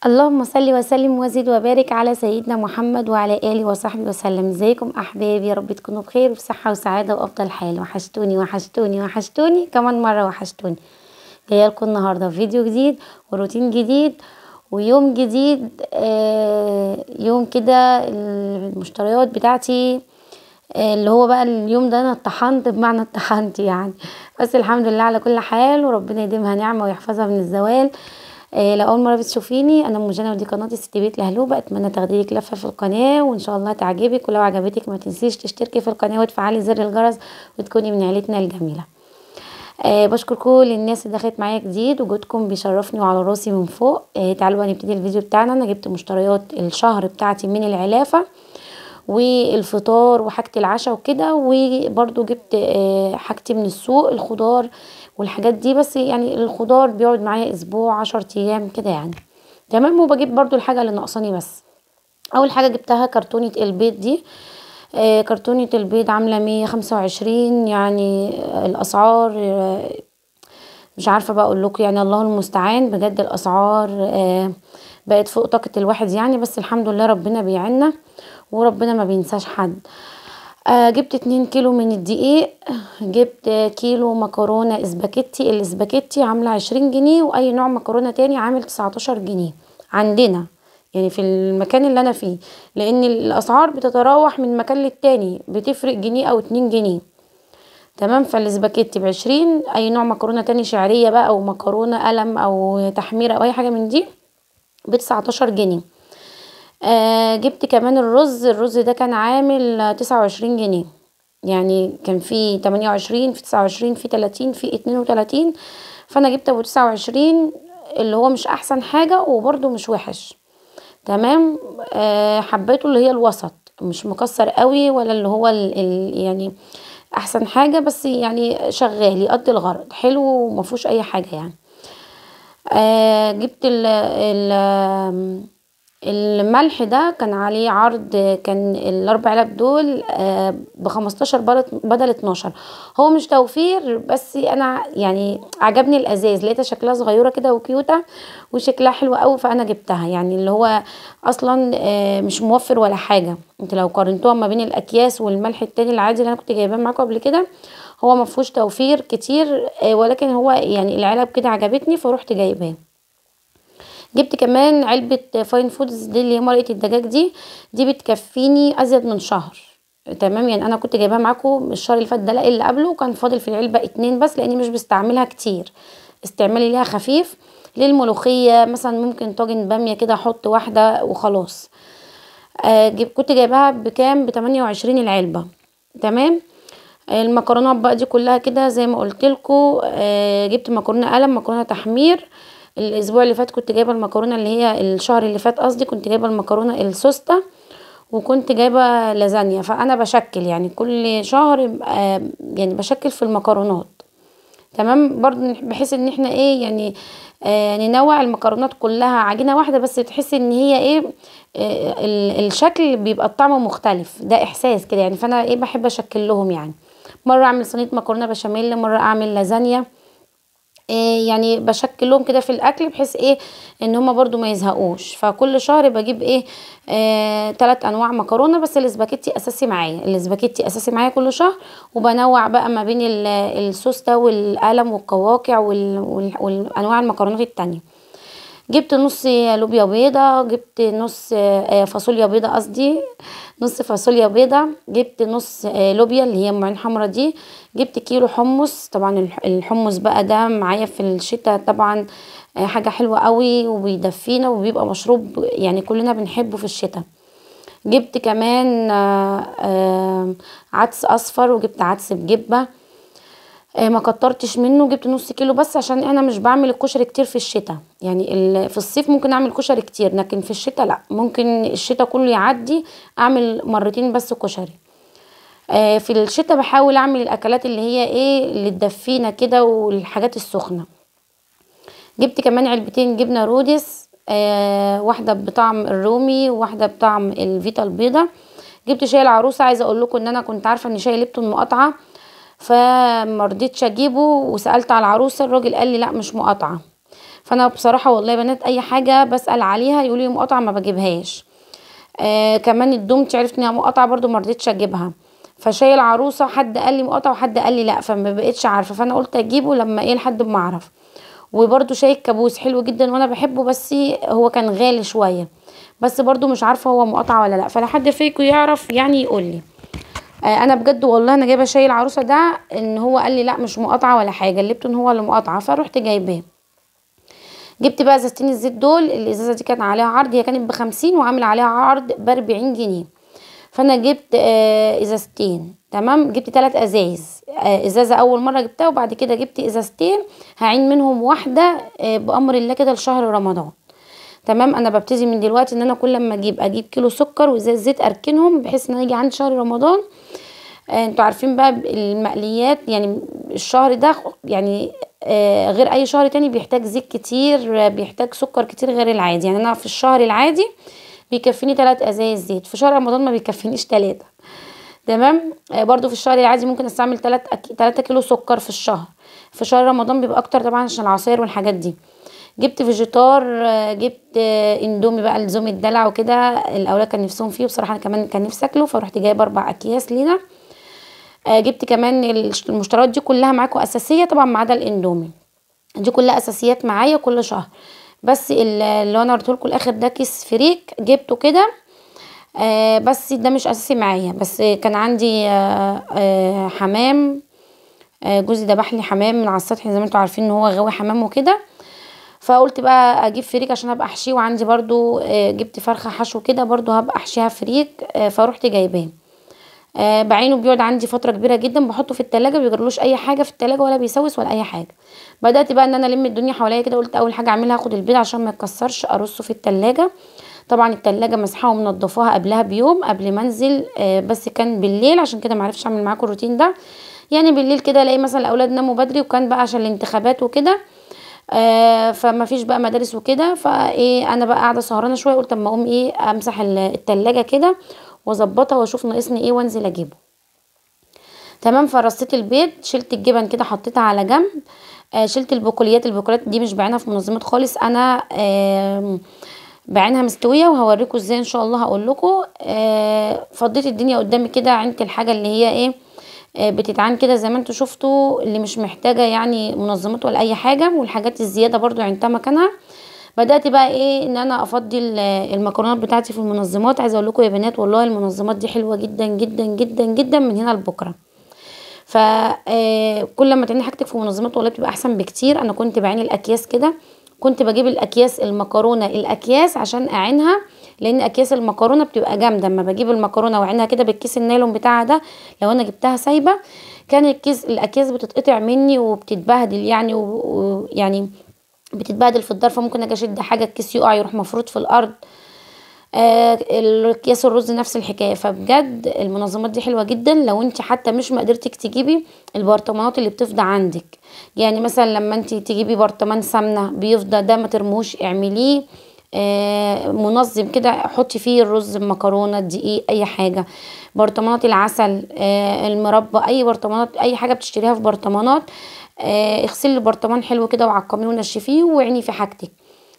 اللهم صل وسلم وزد وبارك على سيدنا محمد وعلى اله وصحبه وسلم. ازيكم احبابي؟ يا رب تكونوا بخير وبصحه وسعاده وافضل حال. وحشتوني وحشتوني وحشتوني كمان مره وحشتوني. جايه لكم النهارده فيديو جديد وروتين جديد ويوم جديد. يوم كده المشتريات بتاعتي. اللي هو بقى اليوم ده انا اتطحنت بمعنى اتطحنت يعني. بس الحمد لله على كل حال، وربنا يديمها نعمه ويحفظها من الزوال. لو اول مره بتشوفيني، انا ام جنى ودي قناتي ست بيت لهلوبه. اتمنى تاخديلك لفه في القناه وان شاء الله تعجبك، ولو عجبتك ما تنسيش تشتركي في القناه وتفعلي زر الجرس وتكوني من عيلتنا الجميله. بشكر كل الناس اللي دخلت معايا جديد، وجودكم بيشرفني وعلى راسي من فوق. تعالوا بقى نبتدي الفيديو بتاعنا. انا جبت مشتريات الشهر بتاعتي من العلافه والفطار وحاجة العشاء وكده، وبرضو جبت حاجتي من السوق، الخضار والحاجات دي. بس يعني الخضار بيقعد معايا اسبوع 10 ايام كده يعني. تمام. وبجيب برضو الحاجة اللي ناقصاني بس. اول حاجة جبتها كرتونة البيض دي. كرتونة البيض عاملة 125 يعني. الاسعار مش عارفة بقى اقول لكم يعني، الله المستعان بجد. الاسعار بقت فوق طاقة الواحد يعني. بس الحمد لله ربنا بيعنا وربنا ما بينساش حد. جبت 2 كيلو من الدقيق. جبت كيلو مكرونة اسباجيتي. الاسباجيتي عاملة 20 جنيه، واي نوع مكرونة تاني عامل 19 جنيه عندنا يعني في المكان اللي انا فيه، لان الاسعار بتتراوح من مكان للتاني، بتفرق جنيه او 2 جنيه. تمام. فالاسباجيتي ب20، اي نوع مكرونة تاني شعرية بقى او مكرونة قلم او تحميرة او اي حاجة من دي ب19 جنيه. جبت كمان الرز ده كان عامل 29 جنيه. يعني كان في 28، في 29، في 30، في 32. فانا جبت ابو 29، اللي هو مش احسن حاجة وبرده مش وحش. تمام. حبيته اللي هي الوسط، مش مكسر قوي ولا اللي هو يعني احسن حاجة، بس يعني شغال يقضي الغرض، حلو ومفهوش اي حاجة يعني. جبت الملح ده كان عليه عرض. كان ال4 علب دول ب15 بدل 12. هو مش توفير، بس انا يعني عجبني الازاز، لقيتها شكلها صغيره كده وكيوته وشكلها حلو قوي، فانا جبتها. يعني اللي هو اصلا مش موفر ولا حاجه. انت لو قارنتوها ما بين الاكياس والملح التاني العادي اللي انا كنت جايباه معاكم قبل كده، هو ما فيهوش توفير كتير. ولكن هو يعني العلب كده عجبتني فروحت جايباه. جبت كمان علبة فاين فودز دي اللي هي مرقة الدجاج دي بتكفيني ازيد من شهر. تمام. يعني انا كنت جايباها معاكم الشهر اللي فات ده، لا اللي قبله، كان فاضل في العلبة 2 بس، لاني مش بستعملها كتير، استعمالي ليها خفيف. للملوخية مثلا ممكن طاجن بامية كده احط واحدة وخلاص. كنت جايباها بكام؟ ب28 العلبة. تمام. المكرونات بقى دي كلها كده زي ما قلت لكم. جبت مكرونه قلم، مكرونه تحمير. الاسبوع اللي فات كنت جايبه المكرونه اللي هي الشهر اللي فات قصدي، كنت جايبه المكرونه السوسته، وكنت جايبه لازانيا. فانا بشكل يعني كل شهر يعني بشكل في المكرونات. تمام. برضو بحيث ان احنا ايه يعني ننوع المكرونات كلها عجينه واحده، بس تحسي ان هي ايه الشكل بيبقى الطعم مختلف، ده احساس كده يعني. فانا ايه بحب اشكل لهم يعني. مره اعمل صينيه مكرونه بشاميل، مره اعمل لازانيا. يعني بشكل لهم كده في الاكل، بحيث ايه ان هما برضو ما يزهقوش. فكل شهر بجيب ايه 3 انواع مكرونه. بس الاسباجيتي اساسي معايا، الاسباجيتي اساسي معايا كل شهر. وبنوع بقى ما بين السوسته والقلم والقواقع والانواع المكرونات التانية. جبت نص لوبيا بيضة، جبت نص فاصوليا بيضة قصدي، نص فاصوليا بيضة. جبت نص لوبيا اللي هي معين حمرا دي. جبت كيلو حمص. طبعا الحمص بقى ده معايا في الشتاء طبعا حاجة حلوة قوي وبيدفينا وبيبقى مشروب يعني كلنا بنحبه في الشتاء. جبت كمان عدس اصفر، وجبت عدس بجبة. ما كترتش منه، جبت نص كيلو بس، عشان انا مش بعمل الكشري كتير في الشتاء. يعني في الصيف ممكن اعمل كشري كتير، لكن في الشتاء لا، ممكن الشتاء كله يعدي اعمل مرتين بس كشري. في الشتاء بحاول اعمل الاكلات اللي هي ايه اللي تدفينا كده والحاجات السخنه. جبت كمان علبتين جبنه رودس، واحده بطعم الرومي وواحده بطعم الفيتا البيضه. جبت شاي العروسه. عايزه اقول لكم ان انا كنت عارفه ان شاي ليبتون مقاطعه، فمرضيتش اجيبه، وسالت على العروسه، الراجل قال لي لا مش مقاطعه. فانا بصراحه والله يا بنات اي حاجه بسال عليها يقولوا لي مقاطعه ما بجيبهاش. كمان الدومتي عرفت انها مقاطعه برضو ما رضيتش اجيبها. فشاي العروسه حد قال لي مقاطعه وحد قال لي لا، فما بقتش عارفه، فانا قلت اجيبه لما ايه لحد ما اعرف. وبرضو شاي الكابوس حلو جدا وانا بحبه، بس هو كان غالي شويه، بس برضو مش عارفه هو مقاطعه ولا لا، فلا حد فيكم يعرف يعني يقول لي. انا بجد والله انا جايبه شاي العروسه ده ان هو قال لي لا مش مقاطعه ولا حاجه، الليبتون هو اللي مقاطعه، فروحت جايباه. جبت بقى ازازتين الزيت دول، الازازه دي كان عليها عرض، هي كانت ب50 وعامل عليها عرض ب40 جنيه. فانا جبت ازازتين، تمام. جبت 3 ازايز، ازازه اول مره جبتها، وبعد كده جبت ازازتين هعين منهم واحده بامر الله كده لشهر رمضان. تمام. انا ببتدي من دلوقتي ان انا كل ما اجيب كيلو سكر وازاز زيت اركنهم، بحيث ان انا يجي عند شهر رمضان. انتوا عارفين بقى المقليات يعني الشهر ده يعني غير اي شهر تاني بيحتاج زيت كتير، بيحتاج سكر كتير غير العادي. يعني انا في الشهر العادي بيكفيني 3 ازايز زيت، في شهر رمضان ما بيكفينيش 3. تمام. برضو في الشهر العادي ممكن استعمل 3 كيلو سكر في الشهر. في شهر رمضان بيبقى اكتر طبعا عشان العصاير والحاجات دي. جبت فيجيتار، جبت اندومي بقى لزوم الدلع وكده، الاولاد كان نفسهم فيه بصراحه، انا كمان كان نفسي اكله، فروحت جايبه 4 اكياس لينا. جبت كمان المشتريات دي كلها معاكم اساسيه طبعا ما عدا الاندومي، دي كلها اساسيات معايا كل شهر. بس اللي انا قلت لكم الاخر ده كيس فريك جبته كده، بس ده مش اساسي معايا. بس كان عندي حمام، جوزي ذبح لي حمام من على السطح زي ما انتوا عارفين ان هو غاوي حمام وكده، فقلت بقى اجيب فريك عشان هبقى احشيه. وعندي برضو جبت فرخه حشو كده برضو هبقى احشيها فريك، فروحت جايباه. بعينه بيقعد عندي فتره كبيره جدا، بحطه في التلاجة بيجرلوش اي حاجه في التلاجة ولا بيسوس ولا اي حاجه. بدات بقى ان انا الم الدنيا حواليا كده، قلت اول حاجه اعملها هاخد البيض عشان ما يتكسرش ارصه في التلاجة. طبعا التلاجة مسحه ومنضفاها قبلها بيوم قبل ما انزل، بس كان بالليل عشان كده معرفش اعمل معاكم الروتين ده. يعني بالليل كده الاقي مثلا الاولاد ناموا بدري، وكان بقى عشان الانتخابات وكده، فما فيش بقى مدارس وكده، فايه انا بقى قاعده سهرانه شويه، قلت اما اقوم ايه امسح التلاجة كده واظبطها واشوف ناقصني ايه وانزل اجيبه. تمام. فرصيت البيض، شلت الجبن كده حطيتها على جنب، شلت البقوليات دي مش بعينها في منظمات خالص، انا بعينها مستويه وهوريكم ازاي ان شاء الله هقول لكم. فضيت الدنيا قدامي كده، عينت الحاجه اللي هي ايه بتتعان كده زي ما انتوا شفتوا، اللي مش محتاجه يعني منظمات ولا اي حاجه، والحاجات الزياده برضو عينتها مكانها. بدات بقى ايه ان انا افضي المكرونات بتاعتي في المنظمات. عايزه اقول لكم يا بنات والله المنظمات دي حلوه جدا جدا جدا جدا من هنا لبكره. ف كل ما تعيني حاجتك في منظمات والله بتبقى احسن بكتير. انا كنت بعين الاكياس كده، كنت بجيب الاكياس المكرونه الاكياس عشان اعينها، لان اكياس المكرونه بتبقى جامده. اما بجيب المكرونه واعينها كده بالكيس النايلون بتاعها ده، لو انا جبتها سايبه كان الاكياس بتتقطع مني وبتتبهدل يعني، ويعني بتتبهدل في الضرفه، ممكن اجي اشد حاجه الكيس يقع يروح مفروض في الارض. اكياس الرز نفس الحكايه. فبجد المنظمات دي حلوه جدا لو انت حتى مش مقدرتك تجيبي البرطمانات اللي بتفضى عندك. يعني مثلا لما انت تجيبي برطمان سمنه بيفضى ده ما ترموش، اعمليه منظم كده، حطي فيه الرز، المكرونه، الدقيق، اي حاجه. برطمانات العسل، المربى، اي برطمانات اي حاجه بتشتريها في برطمانات، اغسلي البرطمان حلو كده وعقميه ونشفيه وعيني في حاجتك،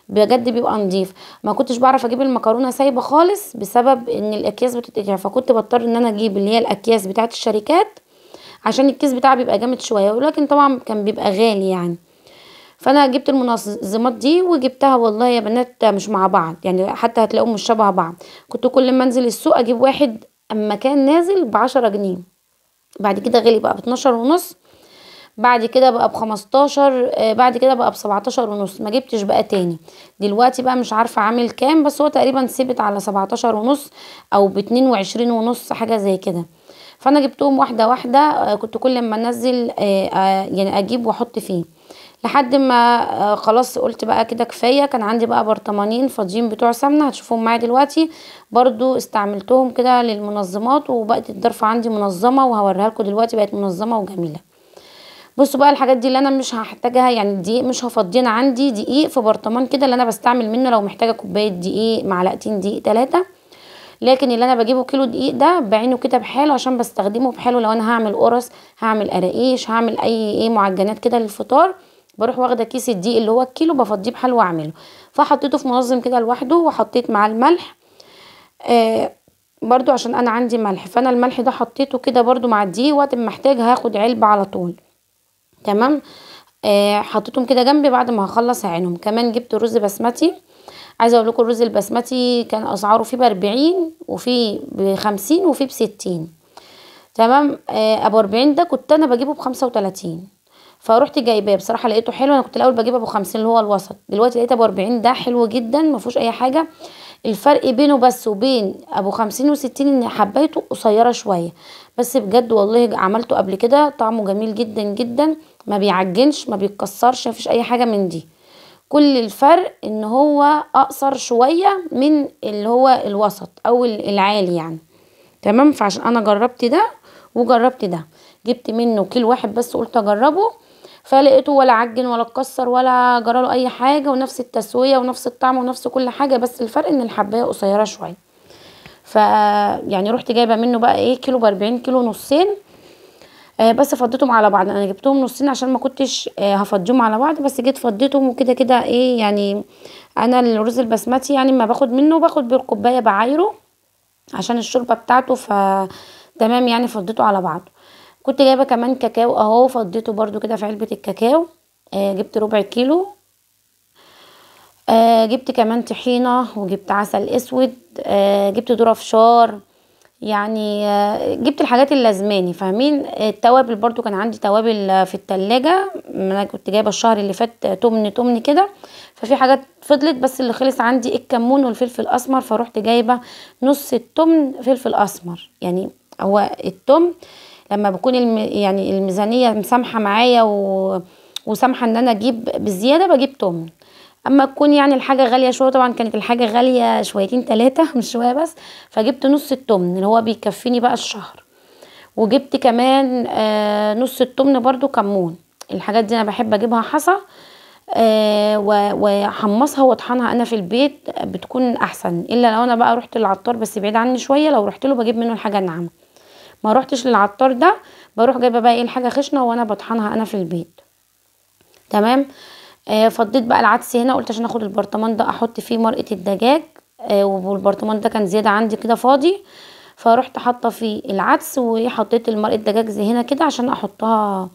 بجد بيبقى نضيف. ما كنتش بعرف اجيب المكرونه سايبه خالص بسبب ان الاكياس بتتقطع، فكنت بضطر ان انا اجيب اللي هي الاكياس بتاعه الشركات عشان الكيس بتاعها بيبقى جامد شويه، ولكن طبعا كان بيبقى غالي يعني. فانا جبت المنظمات دي وجبتها والله يا بنات مش مع بعض، يعني حتى هتلاقوهم مش شبه بعض. كنت كل ما انزل السوق اجيب واحد، اما كان نازل ب10 جنيه، بعد كده غلي بقى ب12 ونص، بعد كده بقى ب15، بعد كده بقى ب17 ونص، ما جبتش بقى تاني. دلوقتي بقى مش عارفة عامل كام، بس هو تقريبا ثبت على 17 ونص او ب22 ونص حاجة زي كده. فانا جبتهم واحدة واحدة، كنت كل ما انزل يعني اجيب واحط فيه لحد ما خلاص قلت بقى كده كفاية. كان عندي بقى برطمانين فاضيين بتوع سمنة هتشوفوهم معايا دلوقتي، برضو استعملتهم كده للمنظمات، وبقت الضرفة عندي منظمة وهوريها لكم دلوقتي بقت منظمة وجميلة. بصوا بقى الحاجات دي اللي انا مش هحتاجها، يعني الدقيق مش هفضينا، عندي دقيق في برطمان كده اللي انا بستعمل منه لو محتاجه كوبايه دقيق، معلقتين دقيق، 3. لكن اللي انا بجيبه كيلو دقيق ده بعينه كده بحاله عشان بستخدمه بحاله لو انا هعمل قرص، هعمل قراقيش، هعمل اي معجنات كده للفطار، بروح واخده كيس الدقيق اللي هو الكيلو بفضيه بحال واعمله. فحطيته في منظم كده لوحده، وحطيت معاه الملح. آه برضو عشان انا عندي ملح، فانا الملح ده حطيته كده برضو مع الدقيق، وقت ما محتاج هاخد علبه على طول. تمام. حطيتهم كده جنبي. بعد ما هخلص هعينهم. كمان جبت رز بسمتي. عايزه اقول لكم الرز البسمتي كان اسعاره فيه ب40 وفيه ب50 وفيه ب60. تمام. ابو 40 ده كنت انا بجيبه ب35، فروحت جايباه. بصراحه لقيته حلو. انا كنت الاول بجيب ابو 50 اللي هو الوسط، دلوقتي لقيت ابو 40 ده حلو جدا، ما فيهوش اي حاجه. الفرق بينه بس وبين ابو 50 و60 ان حبايته قصيره شويه. بس بجد والله عملته قبل كده، طعمه جميل جدا جدا، ما بيعجنش ما بيتكسرش، ما فيش اي حاجه من دي. كل الفرق ان هو اقصر شويه من اللي هو الوسط او العالي يعني. تمام. فعشان انا جربت ده وجربت ده، جبت منه كيلو واحد بس قلت اجربه، فلقيته ولا عجن ولا اتكسر ولا جراله اي حاجه، ونفس التسويه ونفس الطعم ونفس كل حاجه، بس الفرق ان الحبايه قصيره شويه. ف يعني رحت جايبه منه بقى ايه كيلو ب40، كيلو نصين. بس فضيتهم على بعض. انا جبتهم نصين عشان ما كنتش هفضيهم على بعض، بس جيت فضيتهم وكده كده ايه يعني. انا الرز البسمتي يعني ما باخد منه باخد بالكوبايه بعايره عشان الشوربه بتاعته. تمام يعني فضيته على بعضه. كنت جايبه كمان كاكاو اهو، فضيته برضو كده في علبه الكاكاو. جبت ربع كيلو. جبت كمان طحينه، وجبت عسل اسود. جبت ذره فشار. يعني جبت الحاجات اللي لازماني فاهمين. التوابل برضو كان عندي توابل في التلاجة. انا كنت جايبه الشهر اللي فات تمن كده، ففي حاجات فضلت، بس اللي خلص عندي الكمون والفلفل الاسمر، فروحت جايبه نص التمن فلفل اسمر. يعني هو التمن لما بكون يعني الميزانيه مسامحه معايا وسامحه ان انا اجيب بزياده بجيب تمن. اما تكون يعني الحاجه غاليه شويه، طبعا كانت الحاجه غاليه شويتين ثلاثه مش شويه بس، فجبت نص التمن اللي هو بيكفيني بقى الشهر. وجبت كمان نص التمن برضو كمون. الحاجات دي انا بحب اجيبها حصى واحمصها واطحنها انا في البيت، بتكون احسن. الا لو انا بقى رحت للعطار بس بعيد عني شويه، لو رحت له بجيب منه الحاجه الناعمه. ما روحتش للعطار ده بروح جايبه بقى ايه الحاجه خشنه وانا بطحنها انا في البيت. تمام. فضيت بقى العدس هنا، قلت عشان اخد البرطمان ده احط فيه مرقه الدجاج. والبرطمان ده كان زياده عندي كده فاضي، فروحت حاطه فيه العدس وحطيت المرقه الدجاج زي هنا كده عشان احطها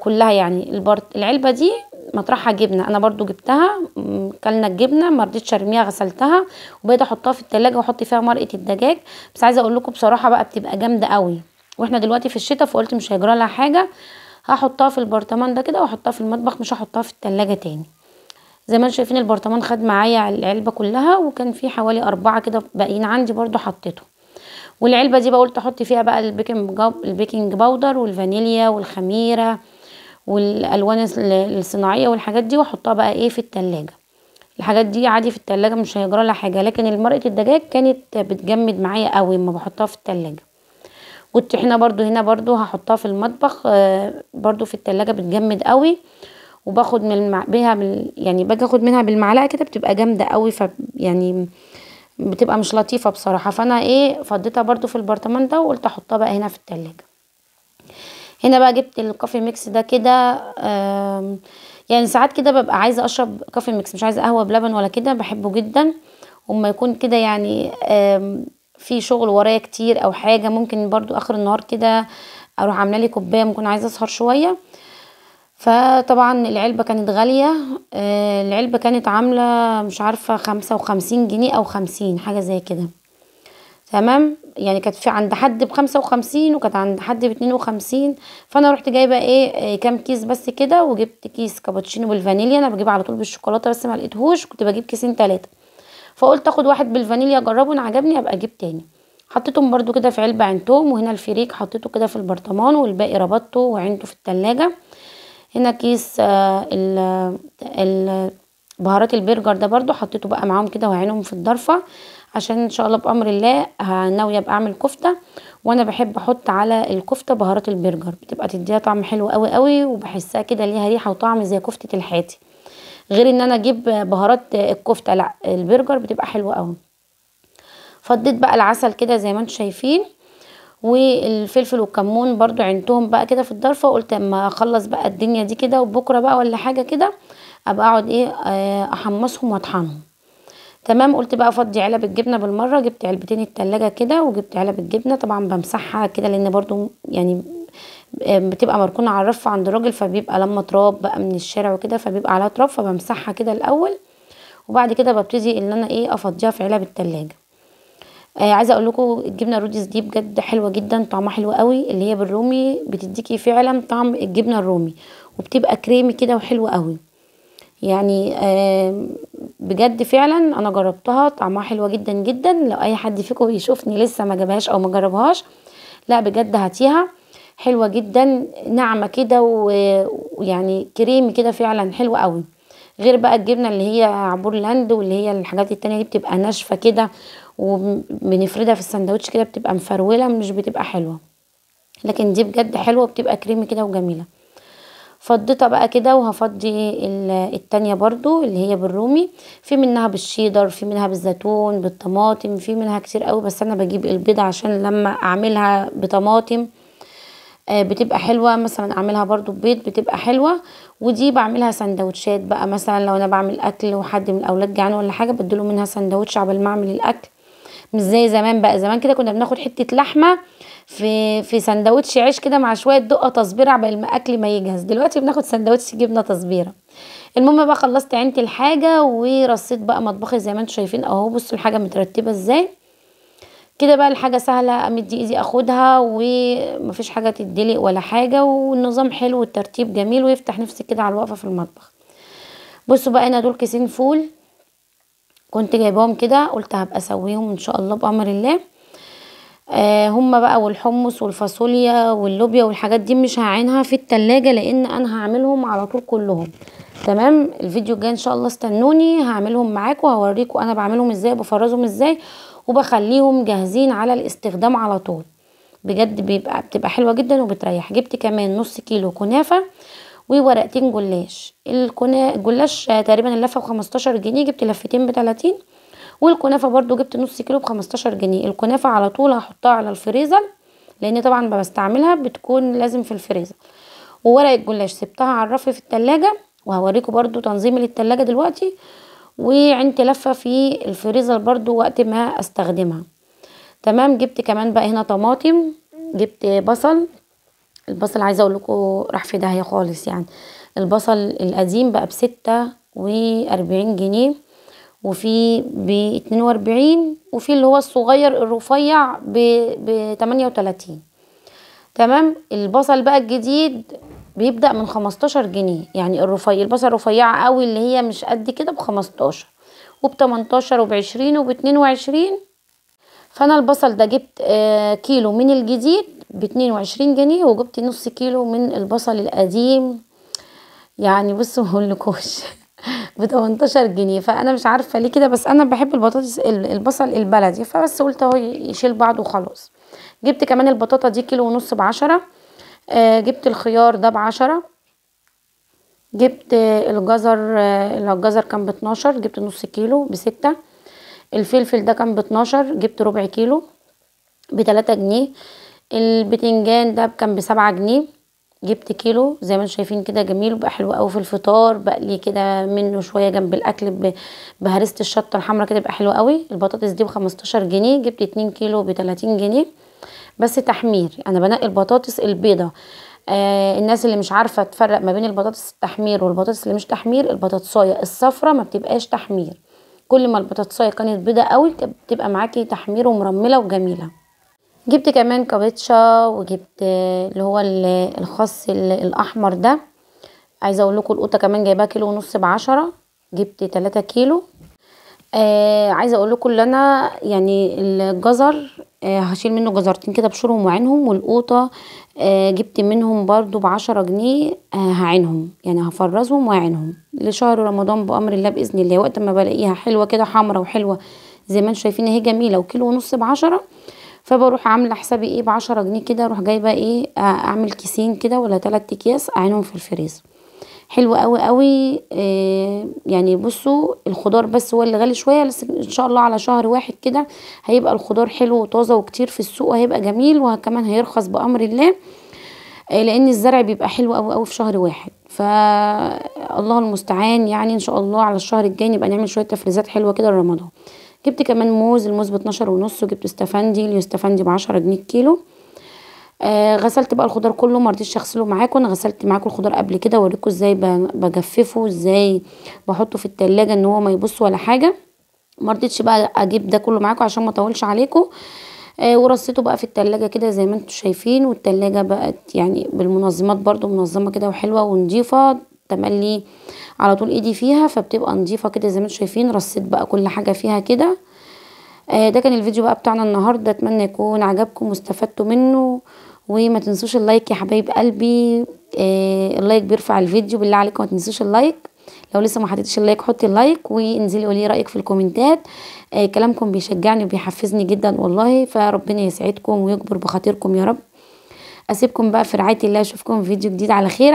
كلها. يعني العلبه دي مطرحها جبنه، انا برضو جبتها. كلنا الجبنه ما رضيتش ارميها، غسلتها وبقيت احطها في التلاجة واحط فيها مرقه الدجاج. بس عايزه اقول لكم بصراحه بقى بتبقى جامده قوي، واحنا دلوقتي في الشتاء، فقلت مش هيجرى لها حاجه. هحطها في البرطمان ده كده واحطها في المطبخ، مش هحطها في التلاجة تاني. زي ما انتم شايفين البرطمان خد معايا العلبه كلها، وكان في حوالي 4 كده باقيين عندي برضو حطيته. والعلبه دي بقى قلت احط فيها بقى البيكنج باودر والفانيليا والخميره والالوان الصناعيه والحاجات دي، واحطها بقى ايه في التلاجة. الحاجات دي عادي في التلاجة مش هيجرى لها حاجه، لكن المرقه الدجاج كانت بتجمد معايا قوي اما بحطها في التلاجة. والطحينه برضو هنا برضو هحطها في المطبخ، برضو في التلاجة بتجمد قوي. وباخد يعني باجي اخد منها بالمعلقه كده بتبقى جامده قوي، يعني بتبقى مش لطيفه بصراحه. فانا ايه فضيتها برضو في البرطمان ده وقلت احطها بقى هنا في التلاجة. هنا بقى جبت الكوفي ميكس ده كده. يعني ساعات كده ببقى عايزه اشرب كوفي ميكس، مش عايزه قهوه بلبن ولا كده، بحبه جدا. وما يكون كده يعني في شغل ورايا كتير او حاجه، ممكن برضو اخر النهار كده اروح عامله لي كوبايه، ممكن عايزه اسهر شويه. فطبعا العلبه كانت غاليه. العلبه كانت عامله مش عارفه 55 جنيه او 50 حاجه زي كده. تمام. يعني كانت في عند حد ب55 وكانت عند حد ب52. فانا رحت جايبه ايه كام كيس بس كده، وجبت كيس كابتشينو بالفانيليا. انا بجيب على طول بالشوكولاته بس ما لقيتهوش، كنت بجيب كيسين 3، فقلت اخد واحد بالفانيليا اجربه، ان عجبني ابقى اجيب تاني. حطيتهم برضو كده في علبه عينتهم. وهنا الفريك حطيته كده في البرطمان، والباقي ربطته وعينته في التلاجة. هنا كيس بهارات البرجر ده برضو حطيته بقى معاهم كده وعينهم في الضرفه، عشان ان شاء الله بامر الله ناويه ابقى اعمل كفته. وانا بحب احط على الكفته بهارات البرجر، بتبقى تديها طعم حلو قوي قوي، وبحسها كده ليها ريحه وطعم زي كفته الحاتي، غير ان انا اجيب بهارات الكفته. لا البرجر بتبقى حلوه قوي. فضيت بقى العسل كده زي ما انتم شايفين، والفلفل والكمون برضو عينتهم بقى كده في الضرفه، وقلت اما اخلص بقى الدنيا دي كده وبكره بقى ولا حاجه كده ابقى اقعد ايه احمصهم واطحنهم. تمام. قلت بقى افضي علب الجبنه بالمره، جبت علبتين التلاجة كده وجبت علب الجبنه، طبعا بمسحها كده لان برضو يعني بتبقى مركونه على الرف عند الراجل، فبيبقى لما تراب بقى من الشارع وكده فبيبقى عليها تراب، فبمسحها كده الاول وبعد كده ببتدي ان انا ايه افضيها في علب التلاجة. عايزه اقول لكم الجبنه روديس دي بجد حلوه جدا، طعمها حلو قوي، اللي هي بالرومي بتديكي فعلا طعم الجبنه الرومي، وبتبقى كريمي كده وحلوه قوي يعني. بجد فعلا انا جربتها طعمها حلوه جدا جدا. لو اي حد فيكم يشوفني لسه ما جابهاش او ما جربهاش، لا بجد هاتيها، حلوه جدا، ناعمه كده ويعني كريمي كده فعلا حلوه قوي. غير بقى الجبنه اللي هي عبور لاند واللي هي الحاجات التانية دي بتبقى ناشفه كده، وبنفردها في السندوتش كده بتبقى مفروله مش بتبقى حلوه، لكن دي بجد حلوه بتبقى كريمي كده وجميله. فضيتها بقى كده وهفضي التانية برضو اللي هي بالرومي، في منها بالشيدر، في منها بالزيتون، بالطماطم، في منها كتير قوي، بس انا بجيب البيض عشان لما اعملها بطماطم بتبقى حلوة، مثلا اعملها برضو ببيض بتبقى حلوة. ودي بعملها سندوتشات بقى، مثلا لو انا بعمل اكل وحد من الاولاد جعان ولا حاجة بديله منها سندوتش عبال ما اعمل الاكل. مش زي زمان بقى، زمان كده كنا بناخد حتة لحمة في سندوتش عيش كده مع شوية دقة تصبيرة عبال ما اكل ما يجهز، دلوقتي بناخد سندوتش جبنة تصبيرة. المهم بقى خلصت عينت الحاجة ورصيت بقى مطبخي زي ما انتم شايفين اهو، بصوا الحاجة مترتبة ازاي كده بقى، الحاجة سهلة امد ايدي اخدها ومفيش حاجة تدلق ولا حاجة، والنظام حلو والترتيب جميل ويفتح نفسك كده على الوقفة في المطبخ. بصوا بقى انا دول كيسين فول كنت جايباهم كده، قلت هبقى اسويهم ان شاء الله بامر الله. هما بقى والحمص والفاصوليا واللوبيا والحاجات دي مش هعينها في التلاجة لان انا هعملهم على طول كلهم. تمام. الفيديو الجاي ان شاء الله استنوني هعملهم معاكم وهوريكم انا بعملهم ازاي، بفرزهم ازاي، وبخليهم جاهزين على الاستخدام على طول. بجد بتبقى حلوة جدا وبتريح. جبت كمان نص كيلو كنافة وورقتين جلاش. الجلاش تقريبا اللفة ب15 جنيه، جبت لفتين ب30. والكنافة برضو جبت نص كيلو ب15 جنيه. الكنافة على طول هحطها على الفريزر لان طبعا بستعملها بتكون لازم في الفريزر. وورق الجلاش سبتها على الرف في التلاجة، وهوريكم برضو تنظيمي للتلاجة دلوقتي. وعندي لفة في الفريزر برضو وقت ما استخدمها. تمام. جبت كمان بقى هنا طماطم، جبت بصل. البصل عايزة اقول لكم راح في داهية خالص يعني. البصل القديم بقى ب46 جنيه، وفي ب42، وفي اللي هو الصغير الرفيع ب38. تمام. البصل بقى الجديد بيبدأ من 15 جنيه، يعني البصل رفيعة قوي اللي هي مش قد كده ب15، وب18 وب20 وب22. فانا البصل ده جبت كيلو من الجديد ب22 جنيه، وجبت نص كيلو من البصل القديم يعني بصوا مقولكوش ب18 جنيه. فانا مش عارفه ليه كده، بس انا بحب البصل البلدي، فبس قلت اهو يشيل بعض وخلاص. جبت كمان البطاطا دي كيلو ونص ب10. جبت الخيار ده ب10. جبت الجزر كان ب12، جبت نص كيلو ب6. الفلفل ده كان ب12، جبت ربع كيلو ب3 جنيه. البتنجان ده كان ب7 جنيه، جبت كيلو زي ما انتم شايفين كده جميل وبقى حلو قوي في الفطار، بقلي كده منه شويه جنب الاكل بهرسه الشطه الحمراء كده يبقى حلو قوي. البطاطس دي ب15 جنيه، جبت 2 كيلو ب30 جنيه. بس تحمير، انا بنقي البطاطس البيضه. الناس اللي مش عارفه تفرق ما بين البطاطس التحمير والبطاطس اللي مش تحمير، البطاطسايه الصفرة ما بتبقاش تحمير، كل ما البطاطسايه كانت بيضه قوي بتبقى معاكي تحمير ومرمله وجميله. جبت كمان كابتشا، وجبت اللي هو الخس الاحمر ده. عايزه اقول لكم القوطه كمان جايباها كيلو ونص ب10، جبت 3 كيلو. عايزه اقول لكم اللي انا يعني الجزر هشيل منه جزرتين كده بشورهم وعينهم، والقوطه جبت منهم برضو ب10 جنيه. هعينهم يعني هفرزهم وعينهم لشهر رمضان بامر الله باذن الله، وقت ما بلاقيها حلوه كده حمرا وحلوه زي ما انتم شايفين اهي جميله وكيلو ونص ب10. فبروح عامله حسابي ايه ب10 جنيه كده، اروح جايبه ايه اعمل كيسين كده ولا 3 اكياس اعينهم في الفريزر. حلو قوي قوي. يعني بصوا الخضار بس هو اللي غالي شويه، بس ان شاء الله على شهر واحد كده هيبقى الخضار حلو وطازه وكتير في السوق، وهيبقى جميل وكمان هيرخص بامر الله. لان الزرع بيبقى حلو قوي قوي في شهر واحد، فالله المستعان. يعني ان شاء الله على الشهر الجاي نبقى نعمل شويه تفريزات حلوه كده لرمضان. جبت كمان موز، الموز ب12 ونص، وجبت استفندي، الاستفندي ب10 جنيه الكيلو. غسلت بقى الخضار كله، مرضيش اغسله معاكم، انا غسلت معاكم الخضار قبل كده واوريكم ازاي بجففه، ازاي بحطه في التلاجة ان هو ما يبص ولا حاجه. مرضيتش بقى اجيب ده كله معاكم عشان ما اطولش عليكم. ورصيته بقى في التلاجة كده زي ما انتم شايفين، والتلاجة بقت يعني بالمنظمات برضو منظمة كده وحلوة ونضيفة، تملي على طول ايدي فيها فبتبقى نضيفة كده زي ما انتم شايفين. رصيت بقى كل حاجة فيها كده. ده كان الفيديو بقى بتاعنا النهاردة، اتمنى يكون عجبكم واستفدتوا منه. وما تنسوش اللايك يا حبايب قلبي. اللايك بيرفع الفيديو، بالله عليكم ما تنسوش اللايك. لو لسه ما حطيتش اللايك حطي اللايك، وانزلي قولي رايك في الكومنتات. كلامكم بيشجعني وبيحفزني جدا والله، فربنا يسعدكم ويكبر بخاطركم يا رب. اسيبكم بقى في رعاية الله، اشوفكم في فيديو جديد على خير.